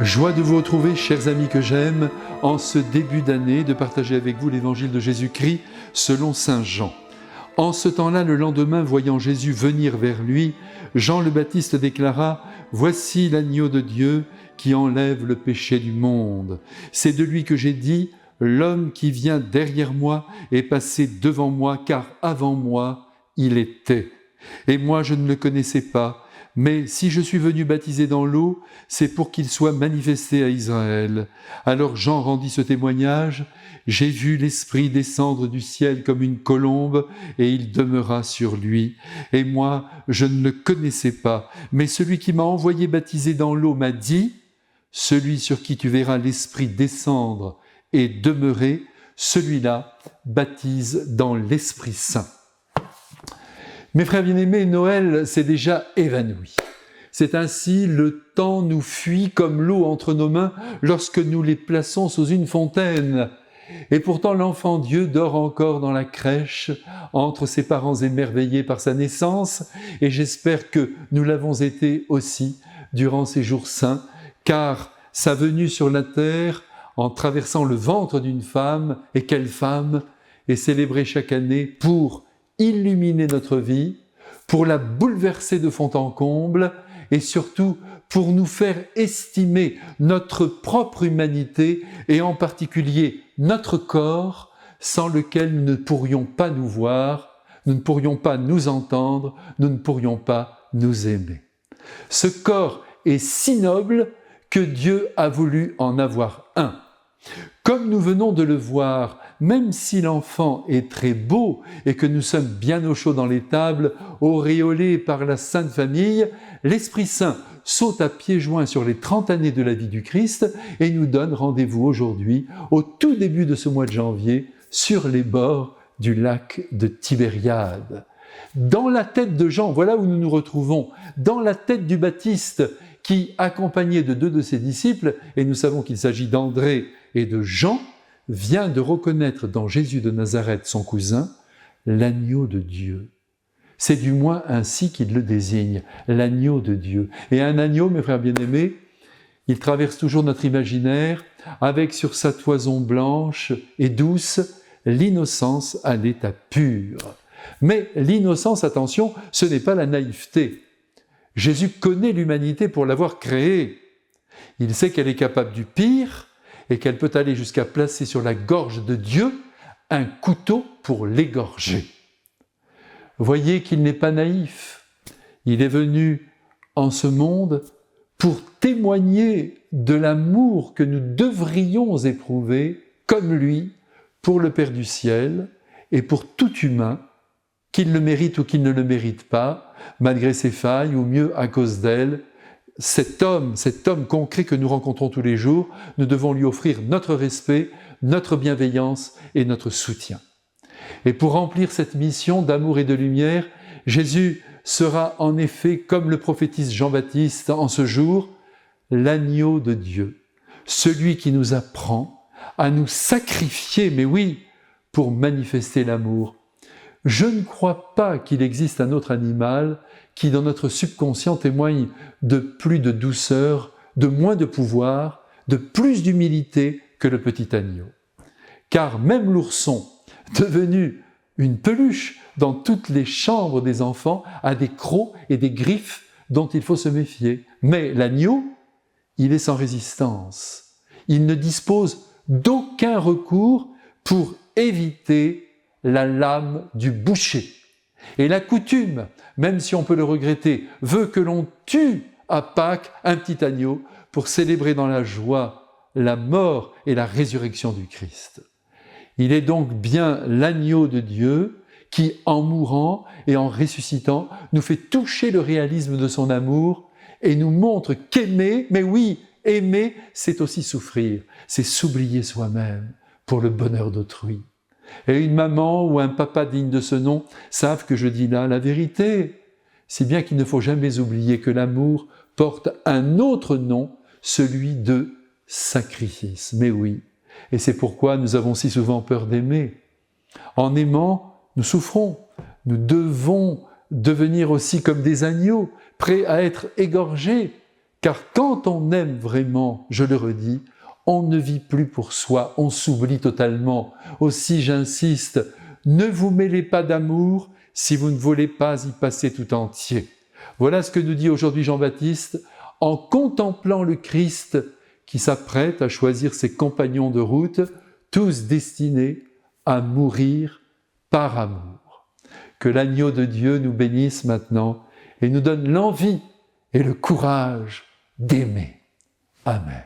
Joie de vous retrouver, chers amis que j'aime, en ce début d'année, de partager avec vous l'évangile de Jésus-Christ selon saint Jean. En ce temps-là, le lendemain, voyant Jésus venir vers lui, Jean le Baptiste déclara « Voici l'agneau de Dieu qui enlève le péché du monde. C'est de lui que j'ai dit « L'homme qui vient derrière moi est passé devant moi, car avant moi, il était. Et moi, je ne le connaissais pas. Mais si je suis venu baptiser dans l'eau, c'est pour qu'il soit manifesté à Israël. » Alors Jean rendit ce témoignage. « J'ai vu l'Esprit descendre du ciel comme une colombe, et il demeura sur lui. Et moi, je ne le connaissais pas. Mais celui qui m'a envoyé baptiser dans l'eau m'a dit, « Celui sur qui tu verras l'Esprit descendre et demeurer, celui-là baptise dans l'Esprit Saint. » Mes frères bien-aimés, Noël s'est déjà évanoui. C'est ainsi, le temps nous fuit comme l'eau entre nos mains lorsque nous les plaçons sous une fontaine. Et pourtant l'enfant Dieu dort encore dans la crèche, entre ses parents émerveillés par sa naissance, et j'espère que nous l'avons été aussi durant ces jours saints, car sa venue sur la terre, en traversant le ventre d'une femme, et quelle femme, est célébrée chaque année pour illuminer notre vie, pour la bouleverser de fond en comble et surtout pour nous faire estimer notre propre humanité et en particulier notre corps sans lequel nous ne pourrions pas nous voir, nous ne pourrions pas nous entendre, nous ne pourrions pas nous aimer. Ce corps est si noble que Dieu a voulu en avoir un. Comme nous venons de le voir, même si l'enfant est très beau et que nous sommes bien au chaud dans les tables, auréolés par la Sainte Famille, l'Esprit Saint saute à pieds joints sur les 30 années de la vie du Christ et nous donne rendez-vous aujourd'hui, au tout début de ce mois de janvier, sur les bords du lac de Tibériade. Dans la tête de Jean, voilà où nous nous retrouvons, dans la tête du Baptiste qui, accompagné de 2 de ses disciples, et nous savons qu'il s'agit d'André et de Jean, vient de reconnaître dans Jésus de Nazareth, son cousin, l'agneau de Dieu. C'est du moins ainsi qu'il le désigne, l'agneau de Dieu. Et un agneau, mes frères bien-aimés, il traverse toujours notre imaginaire avec sur sa toison blanche et douce l'innocence à l'état pur. Mais l'innocence, attention, ce n'est pas la naïveté. Jésus connaît l'humanité pour l'avoir créée. Il sait qu'elle est capable du pire et qu'elle peut aller jusqu'à placer sur la gorge de Dieu un couteau pour l'égorger. Voyez qu'il n'est pas naïf. Il est venu en ce monde pour témoigner de l'amour que nous devrions éprouver, comme lui, pour le Père du ciel et pour tout humain, qu'il le mérite ou qu'il ne le mérite pas, malgré ses failles ou mieux à cause d'elles. Cet homme concret que nous rencontrons tous les jours, nous devons lui offrir notre respect, notre bienveillance et notre soutien. Et pour remplir cette mission d'amour et de lumière, Jésus sera en effet, comme le prophétise Jean-Baptiste en ce jour, l'agneau de Dieu, celui qui nous apprend à nous sacrifier, mais oui, pour manifester l'amour. Je ne crois pas qu'il existe un autre animal qui, dans notre subconscient, témoigne de plus de douceur, de moins de pouvoir, de plus d'humilité que le petit agneau. Car même l'ourson, devenu une peluche dans toutes les chambres des enfants, a des crocs et des griffes dont il faut se méfier. Mais l'agneau, il est sans résistance. Il ne dispose d'aucun recours pour éviter la lame du boucher. Et la coutume, même si on peut le regretter, veut que l'on tue à Pâques un petit agneau pour célébrer dans la joie la mort et la résurrection du Christ. Il est donc bien l'agneau de Dieu qui, en mourant et en ressuscitant, nous fait toucher le réalisme de son amour et nous montre qu'aimer, mais oui, aimer, c'est aussi souffrir, c'est s'oublier soi-même pour le bonheur d'autrui. Et une maman ou un papa digne de ce nom savent que je dis là la vérité, si bien qu'il ne faut jamais oublier que l'amour porte un autre nom, celui de sacrifice. Mais oui, et c'est pourquoi nous avons si souvent peur d'aimer. En aimant, nous souffrons. Nous devons devenir aussi comme des agneaux, prêts à être égorgés, Car quand on aime vraiment, je le redis, on ne vit plus pour soi, on s'oublie totalement. Aussi j'insiste, ne vous mêlez pas d'amour si vous ne voulez pas y passer tout entier. Voilà ce que nous dit aujourd'hui Jean-Baptiste en contemplant le Christ qui s'apprête à choisir ses compagnons de route, tous destinés à mourir par amour. Que l'agneau de Dieu nous bénisse maintenant et nous donne l'envie et le courage d'aimer. Amen.